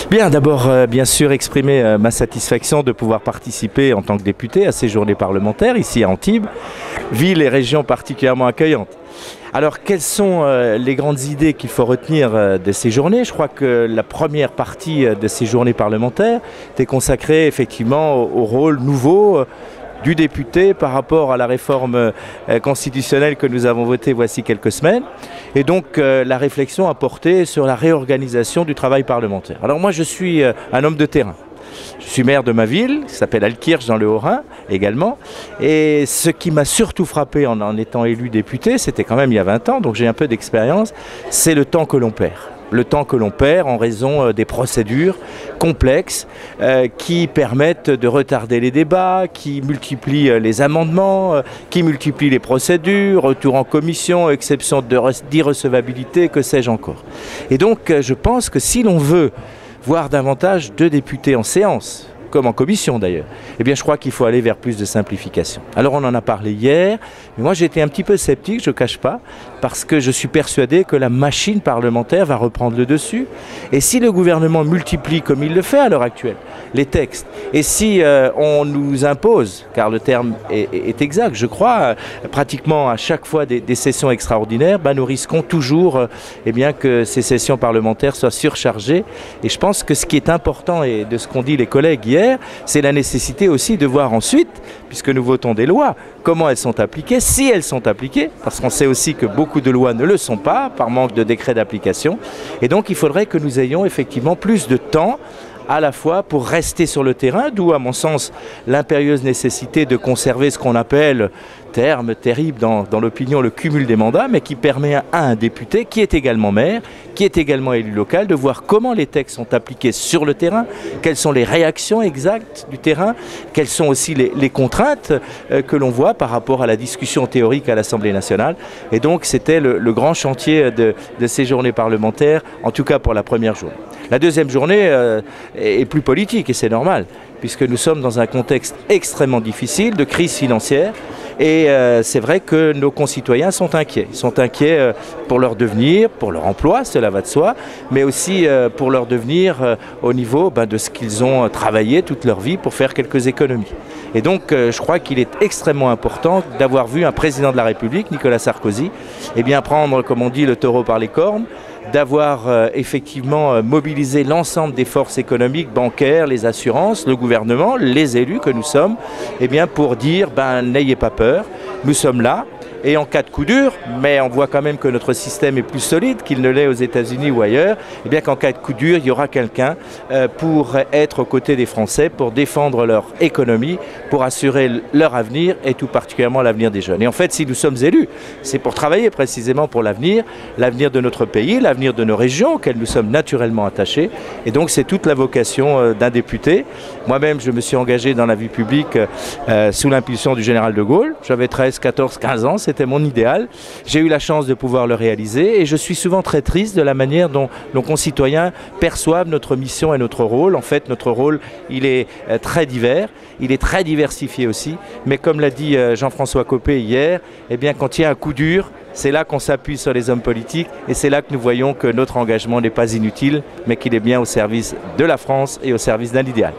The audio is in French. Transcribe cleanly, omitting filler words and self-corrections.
Bien, d'abord, bien sûr, exprimer ma satisfaction de pouvoir participer en tant que député à ces journées parlementaires, ici à Antibes, ville et région particulièrement accueillantes. Alors, quelles sont les grandes idées qu'il faut retenir de ces journées? Je crois que la première partie de ces journées parlementaires était consacrée effectivement au rôle nouveau du député par rapport à la réforme constitutionnelle que nous avons votée voici quelques semaines, et donc la réflexion a porté sur la réorganisation du travail parlementaire. Alors moi je suis un homme de terrain. Je suis maire de ma ville, qui s'appelle Altkirch dans le Haut-Rhin également, et ce qui m'a surtout frappé en étant élu député, c'était quand même il y a 20 ans, donc j'ai un peu d'expérience, c'est le temps que l'on perd. Le temps que l'on perd en raison des procédures complexes qui permettent de retarder les débats, qui multiplient les amendements, qui multiplient les procédures, retour en commission, exception d'irrecevabilité, que sais-je encore. Et donc je pense que si l'on veut voir davantage de députés en séance, comme en commission d'ailleurs, eh bien je crois qu'il faut aller vers plus de simplification. Alors on en a parlé hier, mais moi j'étais un petit peu sceptique, je ne cache pas, parce que je suis persuadé que la machine parlementaire va reprendre le dessus. Et si le gouvernement multiplie, comme il le fait à l'heure actuelle, les textes, et si on nous impose, car le terme est exact, je crois, pratiquement à chaque fois des sessions extraordinaires, nous risquons toujours eh bien, que ces sessions parlementaires soient surchargées. Et je pense que ce qui est important, et de ce qu'ont dit les collègues hier, c'est la nécessité aussi de voir ensuite, puisque nous votons des lois, comment elles sont appliquées, si elles sont appliquées, parce qu'on sait aussi que beaucoup de lois ne le sont pas, par manque de décrets d'application. Et donc il faudrait que nous ayons effectivement plus de temps à la fois pour rester sur le terrain, d'où à mon sens l'impérieuse nécessité de conserver ce qu'on appelle, terme terrible dans l'opinion, le cumul des mandats, mais qui permet à un député qui est également maire, qui est également élu local, de voir comment les textes sont appliqués sur le terrain, quelles sont les réactions exactes du terrain, quelles sont aussi les contraintes que l'on voit par rapport à la discussion théorique à l'Assemblée nationale. Et donc c'était le grand chantier de ces journées parlementaires, en tout cas pour la première journée. La deuxième journée est plus politique, et c'est normal, puisque nous sommes dans un contexte extrêmement difficile de crise financière. Et c'est vrai que nos concitoyens sont inquiets. Ils sont inquiets pour leur devenir, pour leur emploi, cela va de soi, mais aussi pour leur devenir au niveau de ce qu'ils ont travaillé toute leur vie pour faire quelques économies. Et donc je crois qu'il est extrêmement important d'avoir vu un président de la République, Nicolas Sarkozy, eh bien prendre, comme on dit, le taureau par les cornes, d'avoir effectivement mobilisé l'ensemble des forces économiques, bancaires, les assurances, le gouvernement, les élus que nous sommes, eh bien pour dire n'ayez pas peur, nous sommes là. Et en cas de coup dur, mais on voit quand même que notre système est plus solide qu'il ne l'est aux États-Unis ou ailleurs, et bien qu'en cas de coup dur, il y aura quelqu'un pour être aux côtés des Français, pour défendre leur économie, pour assurer leur avenir et tout particulièrement l'avenir des jeunes. Et en fait, si nous sommes élus, c'est pour travailler précisément pour l'avenir de notre pays, l'avenir de nos régions auxquelles nous sommes naturellement attachés. Et donc c'est toute la vocation d'un député. Moi-même, je me suis engagé dans la vie publique sous l'impulsion du général de Gaulle. J'avais 13, 14, 15 ans. C'était mon idéal. J'ai eu la chance de pouvoir le réaliser et je suis souvent très triste de la manière dont nos concitoyens perçoivent notre mission et notre rôle. En fait, notre rôle, il est très divers, il est très diversifié aussi. Mais comme l'a dit Jean-François Copé hier, eh bien, quand il y a un coup dur, c'est là qu'on s'appuie sur les hommes politiques et c'est là que nous voyons que notre engagement n'est pas inutile, mais qu'il est bien au service de la France et au service d'un idéal.